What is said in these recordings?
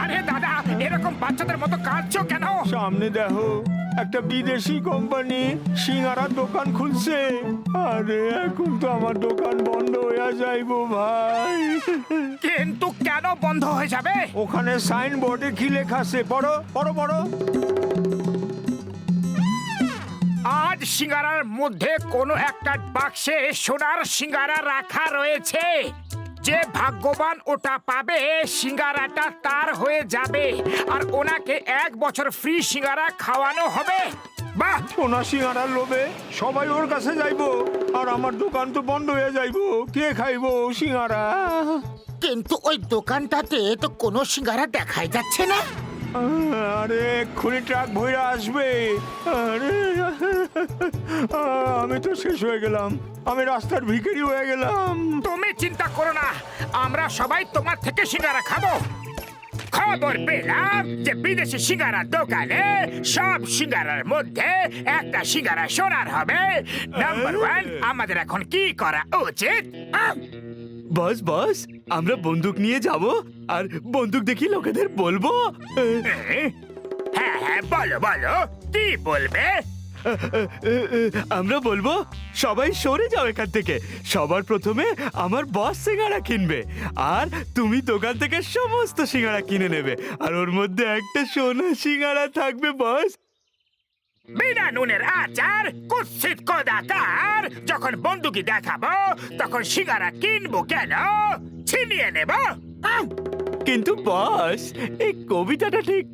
আরে দাদা, এরকম বাচ্চাদের মতো কাঁদছো কেন? সামনে দেখো, একটা বিদেশি কোম্পানি সিঙ্গারার দোকান খুলছে। আরে এখন তো আমার দোকান বন্ধ হয়ে যাইবো ভাই। কিন্তু কেন বন্ধ হয়ে যাবে? ওখানে সাইনবোর্ডে কি লেখা আছে? পড়ো পড়ো পড়ো। আজ সিঙ্গারার মধ্যে কোনো একটা বাক্সে সোনার সিঙ্গারা রাখা রয়েছে। যে ভাগ্যবান ওটা পাবে, সিঙ্গারাটা তার হয়ে যাবে আর ওনাকে 1 বছর ফ্রি সিঙ্গারা খাওয়ানো হবে। বাহ! সোনা সিঙ্গারার লোভে সবাই ওর কাছে যাইবো, আর আমার দোকান তো বন্ধ হয়ে যাইবো। কে খাইবো সিঙ্গারা? কিন্তু ওই দোকানটাতে তো কোনো সিঙ্গারা দেখাই যাচ্ছে না। আরে এক্ষুনি ট্রাক ভইরা আসবে। আরে আমি তো শেষ হয়ে গেলাম, আমি রাস্তার ভিখারি হয়ে গেলাম। তুমি চিন্তা করো না, আমরা সবাই তোমার থেকে সিঙ্গারা খাবো। খবর পেলাম যে বিদেশি সিঙ্গারার দোকানে সব সিঙ্গারার মধ্যে একটা সিঙ্গারা সোনার হবে। নাম্বার 1, আমাদের এখন কি করা উচিত? বস বস, আমরা বন্দুক নিয়ে যাব আর বন্দুক দেখি লোকেদের বলবো। হ্যাঁ হ্যাঁ, বলো বলো, কি বলবে? আমরা বলবো সবাই সরে যাও এখান থেকে। সবার প্রথমে আমার বস সিঙ্গারা কিনবে, আর তুমি দোকান থেকে সমস্ত সিঙ্গারা কিনে নেবে, আর ওর মধ্যে একটা সোনা সিঙ্গারা থাকবে বস। বিনা নুনের আচার, কুৎসিত কোদাকার। যখন বন্দুকি দেখাবো তখন সিঙ্গারা কিনবো কেন? ছিনিয়ে নেব। কিন্তু বস, এই কবিতাটা ঠিক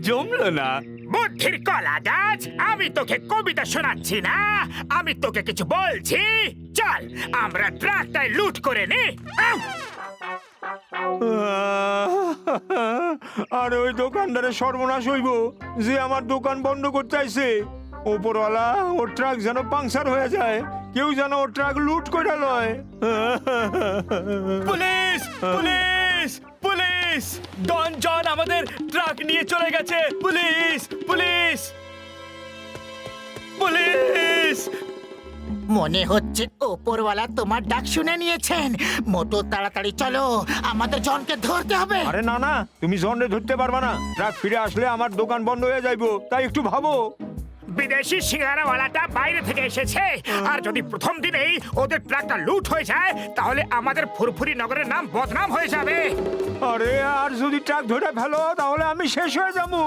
জমলো না। বুদ্ধির কলা গাছ, আমি তোকে কবিতা শোনাচ্ছি না, আমি তোকে কিছু বলছি। চল আমরা ট্রাকটায় লুট করে নি। আর ওই দোকানদারের সর্বনাশ হইব যে আমার দোকান বন্ধ করতে আইছে। ওপরওয়ালা ওর ট্রাক যেন পাংচার হয়ে যায়, কেউ যেন ওর ট্রাক লুট করে লয়। Police police police! Don John আমাদের ট্রাক নিয়ে চলে গেছে। Police police police! মনে হচ্ছে ওপরওয়ালা তোমার ডাক শুনে নিয়েছেন। মোটু তাড়াতাড়ি চলো, আমাদের জনকে ধরতে হবে। আরে না না, তুমি জন্ডে ধরতে পারবা না। ট্রাক ফিরে আসলে আমার দোকান বন্ধ হয়ে যাইবো, তাই একটু ভাবো। বিদেশি সিঙ্গারাওয়ালাটা বাইরে থেকে এসেছে, আর যদি প্রথম দিনেই ওদের ট্রাকটা লুট হয়ে যায় তাহলে আমাদের ফুরফুরি নগরের নাম বদনাম হয়ে যাবে। আরে আর যদি ট্রাক ধরে ফেলো তাহলে আমি শেষ হয়ে যাবো।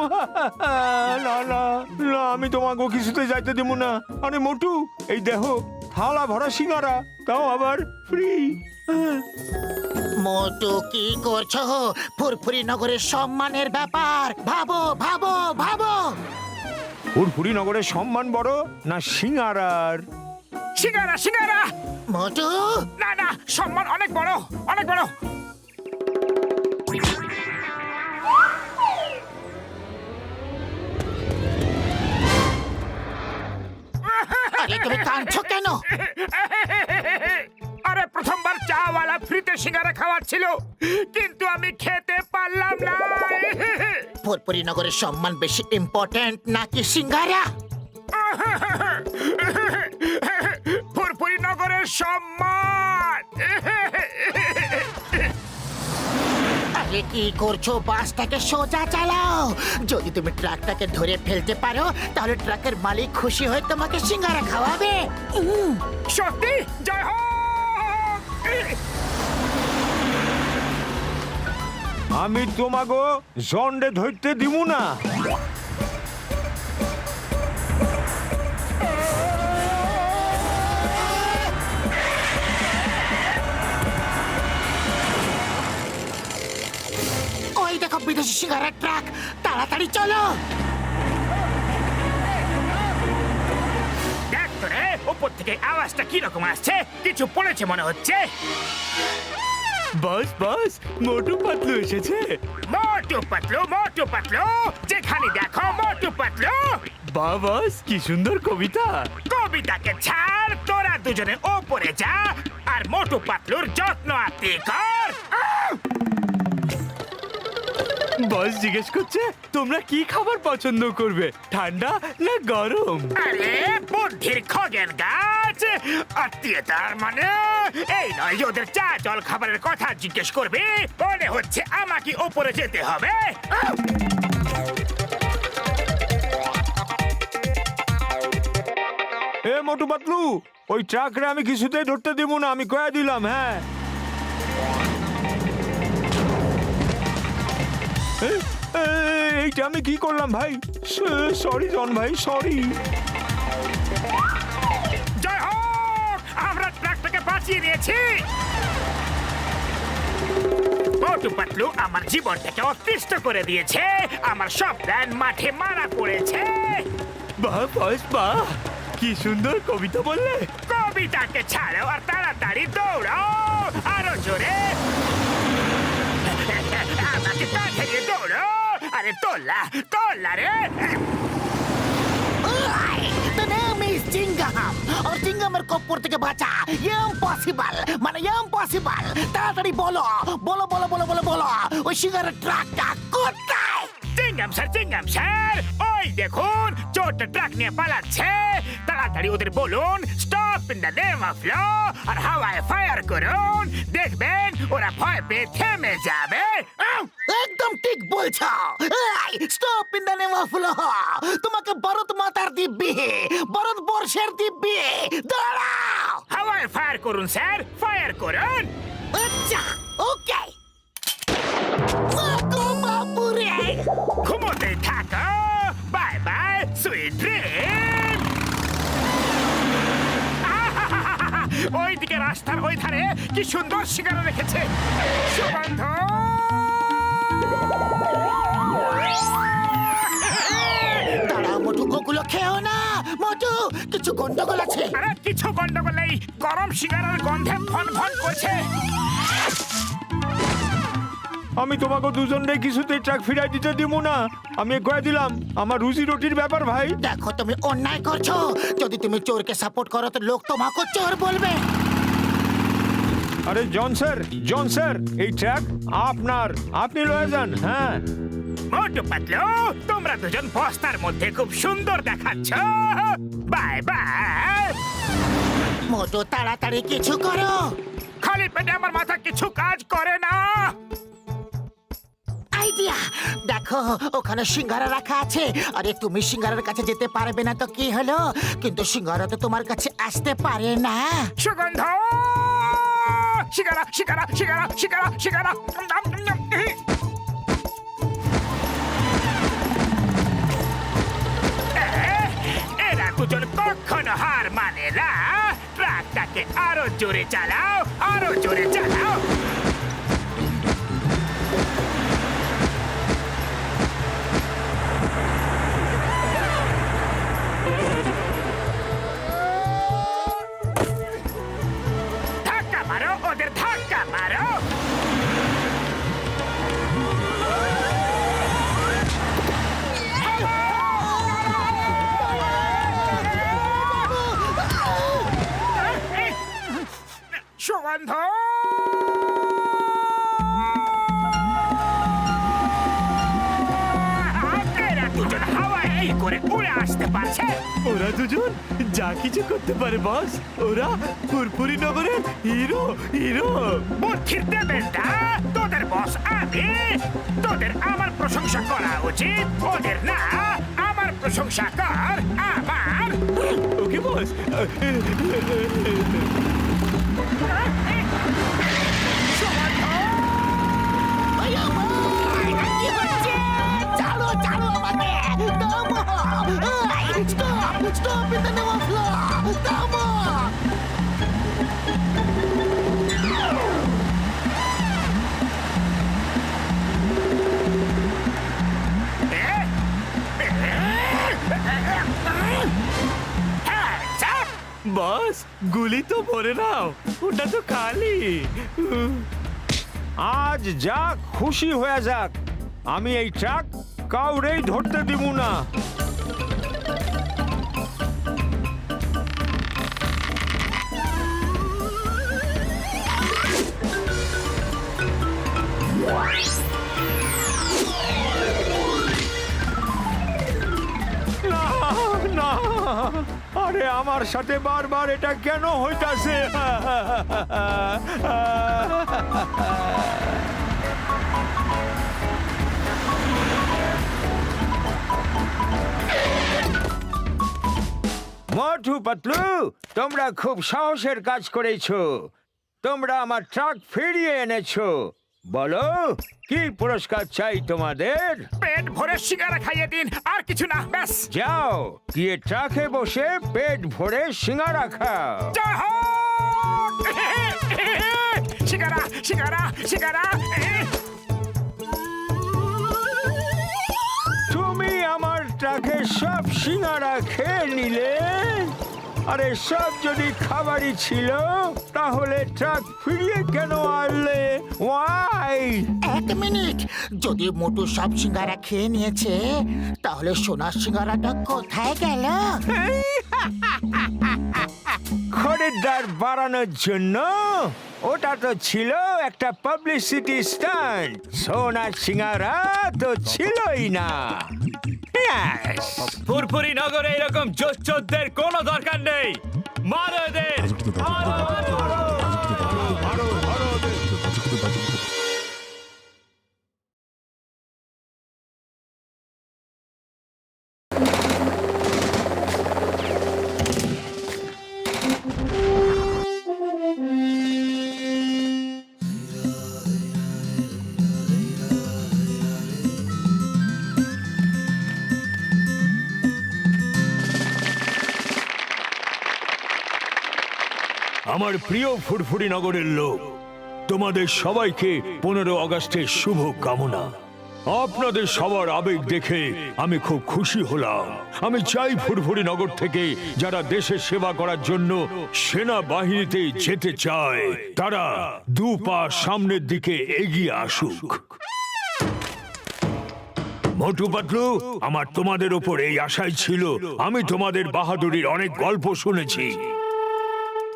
না না না, আমি তোমাকে কিছুতে যাইতে দেবো না। আরে মোটু, এই দেখো থালা ভরা সিঙ্গারা, তাও আবার ফ্রি। মোটু কি করছো? ফুরফুরি নগরের সম্মানের ব্যাপার, ভাবো ভাবো ভাবো। ফুরফুরি নগরের সম্মান বড় না সিঙ্গারার? সিঙ্গারা সিঙ্গারা! মোটু, না না, সম্মান অনেক বড়, অনেক বড়। আরে তুমি কাঁদছো কেন? আরে প্রথমবার চাওয়ালা ফ্রিতে সিঙ্গারা খাওয়াচ্ছিল, কিন্তু আমি খেতে পারলাম না। ফুরফুরি নগরের সম্মান বেশি ইম্পর্ট্যান্ট নাকি সিঙ্গারা? ফুরফুরি নগরের সম্মান। আরে কি করছো? বাসটাকে সোজা চালাও। যদি তুমি ট্রাকটাকে ধরে ফেলতে পারো তাহলে ট্রাকের মালিক খুশি হয়ে তোমাকে সিঙ্গারা খাওয়াবে। সত্যি? জয় হোক! আমি তোমাকে জন্ডে ধরতে দিব না। ওই দেখো বিদেশি সিঙ্গারার ট্রাক, তাড়াতাড়ি চলো। দেখ তো রে, উপর থেকে আওয়াজটা কিরকম আসছে, কিছু পড়েছে মনে হচ্ছে। বস বস, মোটু পাতলু এসেছে। মোটু পাতলু, যেখানে দেখো মোটু পাতলু। বাহ বস, কি সুন্দর কবিতা। কবিতাকে ছাড়, তোরা দুজনে ওপরে যা আর মোটু পাতলুর যত্ন আত্মি কর। বস জিজ্ঞেস করছে তোমরা কি খাবার পছন্দ করবে, ঠান্ডা না গরম? আরে বুদ্ধির খগেন গাছ, আত্মীয়তার মানে এই নয় যে ওদের চা জল খাবারের কথা জিজ্ঞেস করবে। মনে হচ্ছে আমাকে ওপরে যেতে হবে। এ মোটু পাতলু, ওই ট্রাকরে আমি কিছুতেই ধরতে দিব না, আমি কয়ে দিলাম। হ্যাঁ এ, এ, এইটা আমি কি করলাম ভাই? সরি জন ভাই, সরি। জয় হোক, আমরা ট্রাকটাকে বাঁচিয়ে নিয়েছি। মোটু পাতলু আমার জীবনটাকে অতিষ্ঠ করে দিয়েছে, আমার সব প্ল্যান মাঠে মারা পড়েছে। বাহ বস বাহ, কি সুন্দর কবিতা বললে। কবিতাকে ছাড়ো আর তাড়াতাড়ি দৌড়াও, আরো জোরে। আমাকে কাছে নিয়ে দৌড়ো। আরে তোলা তোলা রে। The name is Chingam और চিঙ্গামের কপ্পর থেকে বাঁচা ইম্পসিবল, মানে ইম্পসিবল। তাড়াতাড়ি বলো বলো বলো বলো বলো বলো, ওই সিঙ্গারের ট্রাকটা কোথায়? চিঙ্গাম স্যার, ওই দেখুন চোরটা ট্রাক নিয়ে পালাচ্ছে। তাড়াতাড়ি ওদের বলুন stop in the name of law আর হাওয়ায় ফায়ার করুন, দেখবেন ওরা ভয় পেয়ে থেমে যাবে। একদম ঠিক বলছো। Stop in the name of law, তোমাকে ভারত মাতার দিব্যি, ভারত বর্ষের দিব্যি, দাঁড়াও। হাওয়ায় ফায়ার করুন স্যার, ফায়ার করুন। আচ্ছা ওকে। বাপুরে, ঘুমোতে থাকো, বাই বাই সুইট ড্রিম। ওইদিকে রাস্তার ওই ধারে কি সুন্দর শিকারা রেখেছে, সুগন্ধ। দাঁড়াও মোটু, ওগুলো খেও না মোটু, কিছু গন্ডগোল আছে। আরে কিছু গন্ডগোল নেই, গরম শিকারার গন্ধে ফন ফন করছে। আমি তোমাকে দুজনকে কিছুতেই ট্রাক ফিরাই দিতে দিব না, আমি কয়ে দিলাম। আমার রুজি রুটির ব্যাপার ভাই। দেখো তুমি অন্যায় করছো, যদি তুমি চোরকে সাপোর্ট করো তো লোক তোমাকে চোর বলবে। আরে জন স্যার, এই ট্রাক আপনার, আপনি লয়ে যান। হ্যাঁ মোটু পাতলু, তোমরা দুজন বস্তার মধ্যে খুব সুন্দর দেখাচ্ছ। Bye bye. মোটু তাড়াতাড়ি কিছু করো। খালি পেটে আমার মাথা কিছু কাজ করে না। আইডিয়া, দেখো ওখানে সিঙ্গারা রাখা আছে। আরে তুমি সিঙ্গারার কাছে যেতে পারবে না তো কি হলো, কিন্তু সিঙ্গারা তো তোমার কাছে আসতে পারে না। সুগন্ধ, শিকারা শিকারা শিকারা শিকারা শিকারা। এরা দুজন কখনো হার মানে না। ট্রাকটাকে আরো জোরে চালাও, আরো জোরে চালাও। ধাক্কা মারো, ওদের ধাক্কা মারো। সুগন্ধ, এরা দুজন হাওয়ায় কি করে উড়ে আসতে পারছে? ওরা দুজন যা কিছু করতে পারে বস, ওরা ফুরফুরি নগরের হিরো হিরো। বুদ্ধির দেবেনটা, তোদের বস আমি, তোদের আমার প্রশংসা করা উচিত, ওদের না। আমার প্রশংসা কর, আমার। ওকে বস। ওই আমার, কি হচ্ছে? চালো চালো আমাকে, থামো। Stop stop in the name of law, থামো। বস গুলি তো ভরে নাও, ওটা তো খালি। আজ যাক খুশি হয়ে যাক, আমি এই ট্রাক কাউরেই ধরতে দিব না। আরে আমার সাথে বারবার এটা কেন হইতাছে? মোটু পাতলু, তোমরা খুব সাহসের কাজ করেছো। তোমরা আমার ট্রাক ফিরিয়ে এনেছো। বলো, কি পুরস্কার চাই তোমাদের? পেট ভরে সিঙ্গারা খাইয়ে দিন, আর কিছু না, ব্যাস। যাও, গিয়ে ট্রাকে বসে পেট ভরে সিঙ্গারা খাও। জয় হো! সিঙ্গারা সিঙ্গারা সিঙ্গারা। তুমি আমার ট্রাকে সব সিঙ্গারা খেয়ে নিলে। আরে সব যদি খাবারই ছিল, তাহলে ট্রাক ফিরিয়ে কেন আনলে? ওয়াই? এক মিনিট, যদি মোটু সব সিঙ্গারা খেয়ে নিয়েছে, তাহলে সোনার সিঙ্গারাটা কোথায় গেল? খরিদ্দার বাড়ানোর জন্য। ওটা তো ছিল একটা পাবলিসিটি স্টান্ট। সোনার সিঙ্গারা তো ছিলই না। Yes! ফুরফুরি নগরে এরকম জোচ্চোরদের কোনো দরকার নেই। মারো এদের! আমার প্রিয় ফুরফুরি নগরের লোক, তোমাদের সবাইকে 15 আগস্টের শুভ কামনা। আপনাদের সবার আবেগ দেখে আমি খুব খুশি হলাম। আমি চাই ফুরফুরি নগর থেকে যারা দেশের সেবা করার জন্য সেনাবাহিনীতে যেতে চায়, তারা 2 পা সামনের দিকে এগিয়ে আসুক। মোটু পাতলু, আমার তোমাদের উপর এই আশাই ছিল। আমি তোমাদের বাহাদুরির অনেক গল্প শুনেছি।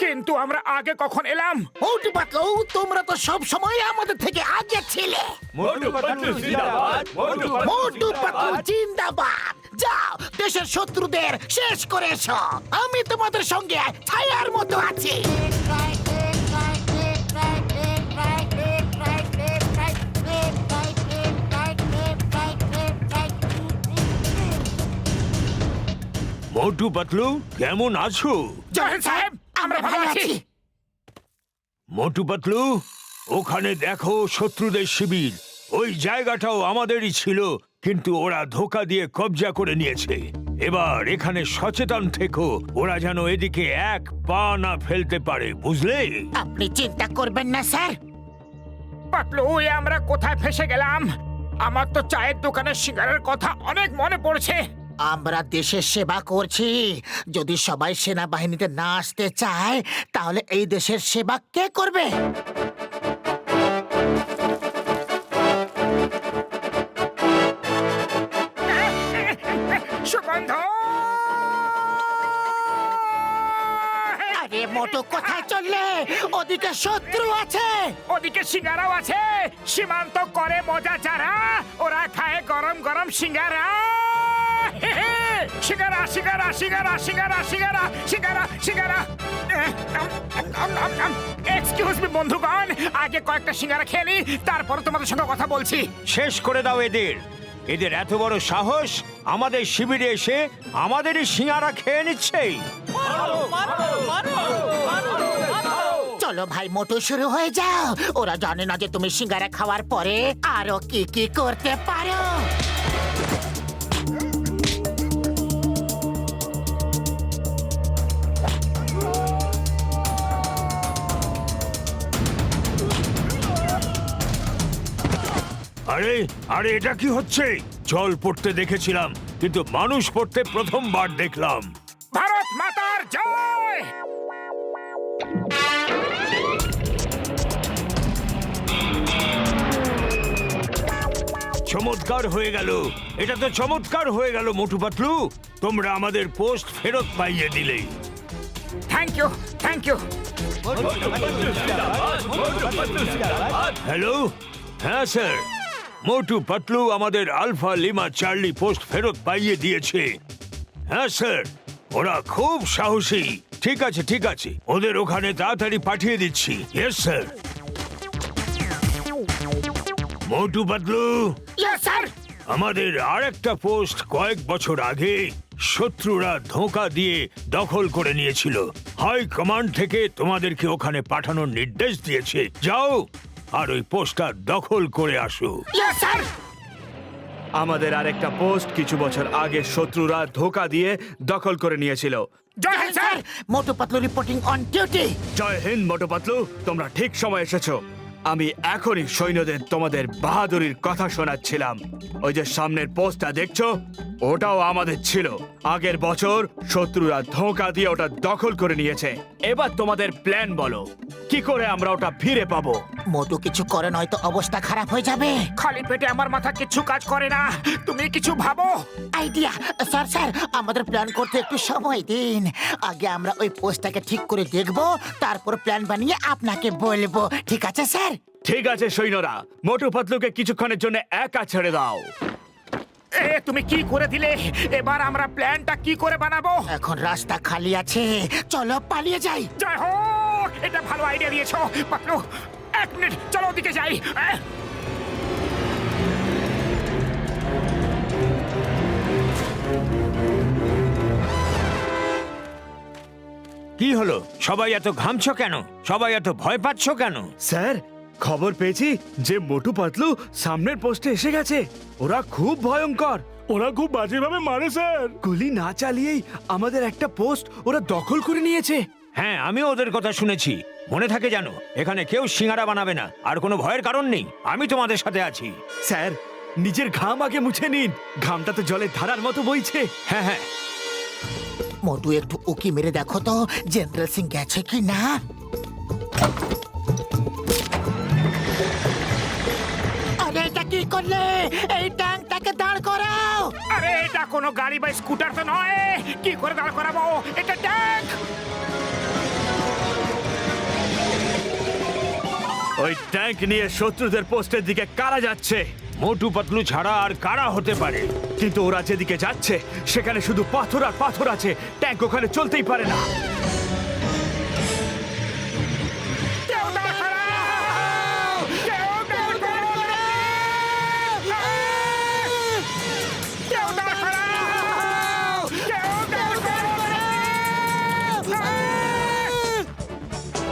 কিন্তু আমরা আগে কখন এলাম? মোটু পাতলু, তোমরা তো সব সময় আমাদের থেকে আগে ছিলে। মোটু পাতলু জিন্দাবাদ! মোটু পাতলু জিন্দাবাদ! যাও, দেশের শত্রুদের শেষ করে এসো। আমি তোমাদের সঙ্গে ছায়ার মতো আছি। মোটু পাতলু, কেমন আছো? জয়েন সাহেব, আমরা ভালো আছি। মোটু পাতলু, ওখানে দেখো শত্রুদের শিবির। ওই জায়গাটাও আমাদেরই ছিল, কিন্তু ওরা ধোঁকা দিয়ে কবজা করে নিয়েছে। এবার এখানে সচেতন থেকো, ওরা যেন এদিকে এক পা না ফেলতে পারে, বুঝলে? আপনি চিন্তা করবেন না স্যার। পাতলু, আমরা কোথায় ফেসে গেলাম? আমার তো চায়ের দোকানের সিঙ্গারার কথা অনেক মনে পড়ছে। আমরা দেশের সেবা করছি। যদি সবাই সেনাবাহিনীতে না আসতে চায়, তাহলে এই দেশের সেবা কে করবে? সুগন্ধ! আরে মোটু, কোথায় চললে? ওদিকে শত্রু আছে। ওদিকে সিঙ্গারাও আছে। সীমান্ত করে মজা যারা, ওরা খায় গরম গরম সিঙ্গারা। সিঙ্গারা সিঙ্গারা সিঙ্গারা সিঙ্গারা সিঙ্গারা সিঙ্গারা সিঙ্গারা। এক্সকিউজ মি বন্ধুগণ, আগে কয়েকটা সিঙ্গারা খেয়ে নি, তারপর তোমাদের সঙ্গে কথা বলছি। শেষ করে দাও এদের। এদের এত বড় সাহস, আমাদের শিবিরে এসে আমাদেরই সিঙ্গারা খেয়ে নিচ্ছে। চলো ভাই মোটু, শুরু হয়ে যাও। ওরা জানে না যে তুমি সিঙ্গারা খাওয়ার পরে আরো কি কি করতে পারো। আরে আরে, এটা কি হচ্ছে? জল পড়তে দেখেছিলাম, কিন্তু মানুষ পড়তে প্রথমবার দেখলাম। ভারত মাতার জয়! চমৎকার হয়ে গেল, এটা তো চমৎকার হয়ে গেল মোটু পাতলু। তোমরা আমাদের পোস্ট ফেরত পাইয়ে দিলে। Thank you, thank you. Hello, হ্যাঁ স্যার, মোটু পাতলু আমাদের আলফা লিমা চার্লি পোস্ট ফেরত পাইয়ে দিয়েছে। হ্যাঁ স্যার, ওরা খুব সাহসী। ঠিক আছে ঠিক আছে, ওদের ওখানে তাড়াতাড়ি পাঠিয়ে দিচ্ছি। Yes sir. Motu Patlu, yes sir. আমাদের আরেকটা পোস্ট কয়েক বছর আগে শত্রুরা ধোঁকা দিয়ে দখল করে নিয়েছিল। হাই কমান্ড থেকে তোমাদেরকে ওখানে পাঠানোর নির্দেশ দিয়েছে। যাও আর ওই পোস্টটা দখল করে আসো। Yes sir. আমাদের আরেকটা পোস্ট কিছু বছর আগে শত্রুরা ধোকা দিয়ে দখল করে নিয়েছিল। জয় হিন্দ sir. Motu Patlu reporting on duty. জয় হিন্দ মোটু পাতলু, তোমরা ঠিক সময় এসেছো। আমি এখনই সৈন্যদের তোমাদের বাহাদুরির কথা শোনাচ্ছিলাম। ওই যে সামনের পোস্টটা দেখছো, ওটাও আমাদের ছিল। আগের বছর শত্রুরা ধোঁকা দিয়ে ওটা দখল করে নিয়েছে। এবার তোমাদের প্ল্যান বলো, কি করে আমরা ওটা ফিরে পাবো? মোটু কিছু করে নয়তো অবস্থা খারাপ হয়ে যাবে। খালি পেটে আমার মাথা কিছু কাজ করে না, তুমি কিছু ভাবো। আইডিয়া। স্যার স্যার, আমাদের প্ল্যান করতে একটু সময় দিন। আগে আমরা ওই পোস্টটাকে ঠিক করে দেখব, তারপর প্ল্যান বানিয়ে আপনাকে বলবো। ঠিক আছে স্যার? ঠিক আছে সৈন্যরা, মোটু পাতলুকে কিছুক্ষণের জন্য একা ছেড়ে দাও। এ তুমি কি করে দিলে? এবার আমরা প্ল্যানটা কি করে বানাবো? এখন রাস্তা খালি আছে, চলো পালিয়ে যাই। জয় হোক, এটা ভালো আইডিয়া দিয়েছো পাতলু। এক মিনিট, চলো ওদিকে যাই। কি হলো? সবাই এত ঘামছো কেন? সবাই এত ভয় পাচ্ছ কেন? স্যার, খবর পেয়েছি যে মোটু পাতলু সামনের পোস্টে এসে গেছে। ওরা খুব ভয়ঙ্কর, ওরা খুব বাজেভাবে মারে স্যার। গুলি না চালিয়েই আমাদের একটা পোস্ট ওরা দখল করে নিয়েছে। হ্যাঁ, আমিও ওদের কথা শুনেছি। মনে থাকে জানো, এখানে কেউ সিঙ্গারা বানাবে না, আর কোনো ভয়ের কারণ নেই। আমি তোমাদের সাথে আছি। স্যার, নিজের ঘাম আগে মুছে নিন, ঘামটা তো জলের ধারার মতো বইছে। হ্যাঁ হ্যাঁ, মোটু একটু উকি মেরে দেখো তো জেনারেল সিং গেছে কি না। আরে এটা কি করলে? এই ট্যাঙ্কটাকে দাঁড় করাও। আরে এটা কোনো গাড়ি বা স্কুটার তো নয়, কি করে দাঁড় করাবো? এটা ট্যাঙ্ক। ওই ট্যাঙ্ক নিয়ে শত্রুদের পোস্টের দিকে কারা যাচ্ছে? মোটু পাতলু ছাড়া আর কারা হতে পারে? কিন্তু ওরা যেদিকে যাচ্ছে সেখানে শুধু পাথর আর পাথর আছে, ট্যাঙ্ক ওখানে চলতেই পারে না। কেউ দাঁড় করাও! কেউ দাঁড় করাও! কেউ দাঁড় করাও! কেউ দাঁড় করাও!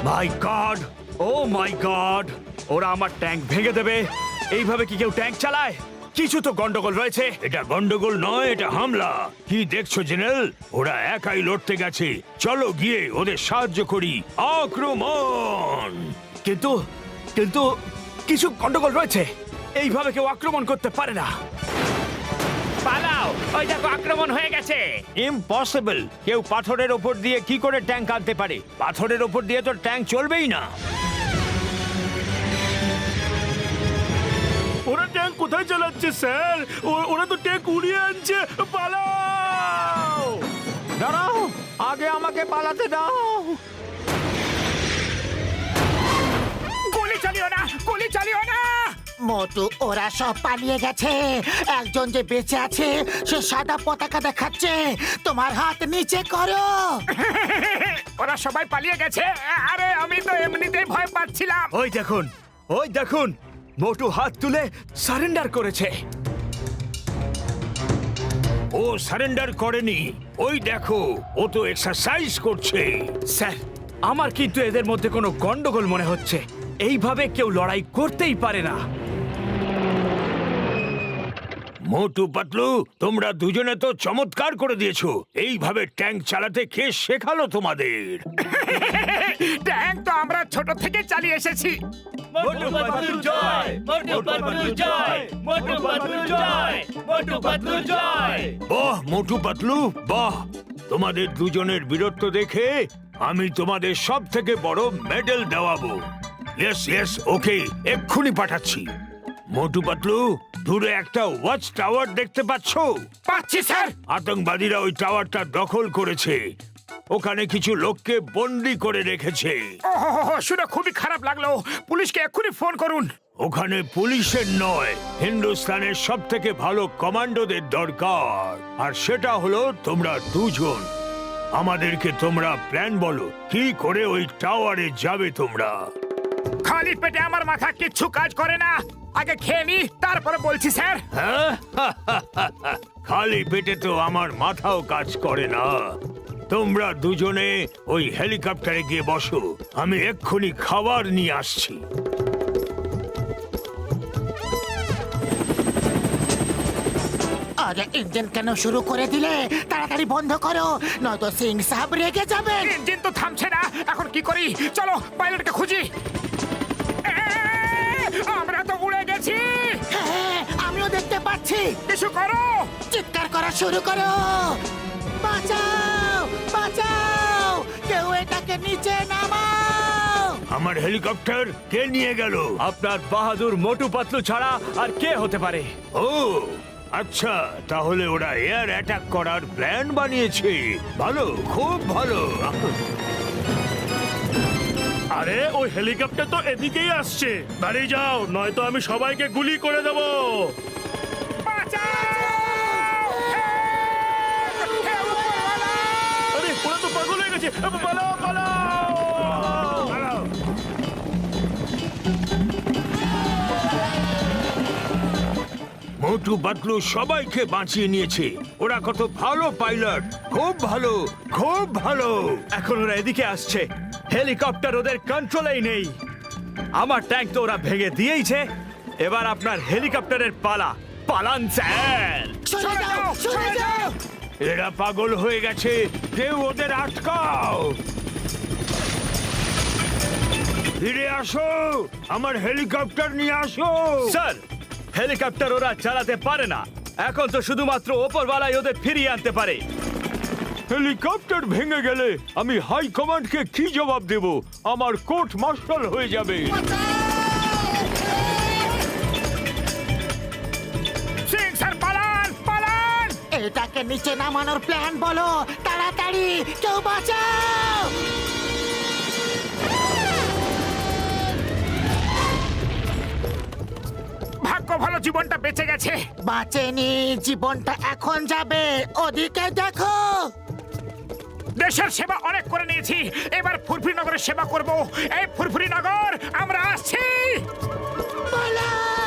মাই গড, ও মাই গড, ওরা আমার ট্যাঙ্ক ভেঙে দেবে। এইভাবে কি কেউ ট্যাঙ্ক চালায়? কিছু তো গন্ডগোল রয়েছে। এটা গন্ডগোল নয়, এটা হামলা। কি দেখছো জেনারেল? ওরা একাই লড়তে গেছে। চলো গিয়ে ওদের সাহায্য করি। আক্রমণ! কিন্তু কিন্তু কিছু গন্ডগোল রয়েছে। এইভাবে কেউ আক্রমণ করতে পারে না। পালাও, ওই দেখো আক্রমণ হয়ে গেছে। ইম্পসিবল! কেউ পাথরের ওপর দিয়ে কি করে ট্যাঙ্ক আনতে পারে? পাথরের ওপর দিয়ে তো ট্যাঙ্ক চলবেই না। ওরা ট্যাঙ্ক কোথায় চালাচ্ছে স্যার? ওরা তো ট্যাঙ্ক উড়িয়ে আনছে। পালাও! দাঁড়াও, আগে আমাকে পালাতে দাও। গুলি চালিও না, গুলি চালিও না। মোটু, ওরা সব পালিয়ে গেছে। একজন যে বেঁচে আছে সে সাদা পতাকা দেখাচ্ছে। তোমার হাত নিচে করো। ওরা সবাই পালিয়ে গেছে। আরে আমি তো এমনিতেই ভয় পাচ্ছিলাম। ওই দেখুন, ওই দেখুন, মোটু হাত তুলে সারেন্ডার করেছে। ও সারেন্ডার করেনি, ওই দেখো, ও তো এক্সারসাইজ করছে। স্যার, আমার কিন্তু এদের মধ্যে কোনো গন্ডগোল মনে হচ্ছে। এইভাবে কেউ লড়াই করতেই পারে না। মোটু পাতলু, তোমরা দুজনে তো চমৎকার করে দিয়েছো। এইভাবে ট্যাঙ্ক চালাতে কে শেখালো তোমাদের? ট্যাঙ্ক তো আমরা ছোট থেকে চালিয়ে এসেছি। মোটু পাতলু জয়! মোটু পাতলু জয়! মোটু পাতলু জয়! মোটু পাতলু জয়! বাহ মোটু পাতলু, বাহ! তোমাদের দুজনের বীরত্ব দেখে আমি তোমাদের সব থেকে বড় মেডেল দেওয়াবো। ইয়েস ইয়েস, ওকে, এক্ষুনি পাঠাচ্ছি। মোটু পাতলু, দূরে একটা ওয়াচ টাওয়ার দেখতে পাচ্ছো? পাচ্ছি স্যার। আতঙ্কবাদীরা ওই টাওয়ারটা দখল করেছে। ওখানে কিছু লোককে বন্দি করে রেখেছে। ওহ, শুনে খুবই খারাপ লাগলো। পুলিশকে এক্ষুনি ফোন করুন। ওখানে পুলিশের নয়, হিন্দুস্তানের সব থেকে ভালো কমান্ডোদের দরকার, আর সেটা হলো তোমরা দুজন। আমাদেরকে তোমরা প্ল্যান বলো, কি করে ওই টাওয়ারে যাবে তোমরা? খালি পেটে আমার মাথা কিচ্ছু কাজ করে না। আগে খেয়ে নি, তারপরে বলছি স্যার। হ্যাঁ? খালি পেটে তো আমার মাথাও কাজ করে না। তোমরা দুজনে ওই হেলিকপ্টারে গিয়ে বসো, আমি এক্ষুনি খাবার নিয়ে আসছি। আরে ইঞ্জিন কেন শুরু করে দিলে? তাড়াতাড়ি বন্ধ করো, নয়তো সিং সাহেব রেগে যাবেন। ইঞ্জিন তো থামছে না, এখন কি করি? চলো পাইলটকে খুঁজি। এ, আমরা তো উড়ে গেছি। হ্যাঁ, আমিও দেখতে পাচ্ছি। কিছু করো। চিৎকার করা শুরু করো, বাঁচাও বাঁচাও, কেউ এটাকে নিচে নামাও। আমার হেলিকপ্টার কে নিয়ে গেল? আপনার বাহাদুর মোটু পাতলু ছাড়া আর কে হতে পারে? ও আচ্ছা, তাহলে ওরা এয়ার অ্যাটাক করার প্ল্যান বানিয়েছে। ভালো, খুব ভালো। আরে ওই হেলিকপ্টার তো এদিকেই আসছে, দাঁড়িয়ে যাও, নয়তো আমি সবাইকে গুলি করে দেবো। আরে ওরা তো পাগল হয়ে গেছে, পালাও পালাও। মোটু পাতলু সবাইকে বাঁচিয়ে নিয়েছে। ওরা কত ভালো পাইলট, খুব ভালো, খুব ভালো। এখন ওরা এদিকে আসছে, হেলিকপ্টার ওদের কন্ট্রোলেই নেই। আমার ট্যাঙ্ক তো ওরা ভেঙে দিয়েইছে, এবার আপনার হেলিকপ্টারের পালা। পালান স্যার। সরে যাও সরে যাও। এরা পাগল হয়ে গেছে, কেউ ওদের আটকাও। ফিরে আসো, আমার হেলিকপ্টার নিয়ে আসো। স্যার, হেলিকপ্টার ওরা চালাতে পারে না, এখন তো শুধুমাত্র ওপরওয়ালাই ওদের ফিরিয়ে আনতে পারে। হেলিকপ্টার ভেঙে গেলে আমি হাই কমান্ডকে কি জবাব দেব? আমার কোর্ট মার্শাল হয়ে যাবে। সিং স্যার পালান পালান। এটাকে নিচে নামানোর প্ল্যান বলো, তাড়াতাড়ি, কেউ বাঁচাও। ভাগ্য ভালো, জীবনটা বেঁচে গেছে। বাঁচেনি, জীবনটা এখন যাবে। ওদিকে দেখো। দেশের সেবা অনেক করে নিয়েছি, এবার ফুরফুরি নগরের সেবা করব। এই ফুরফুরি নগর, আমরা আসছি। পালাও।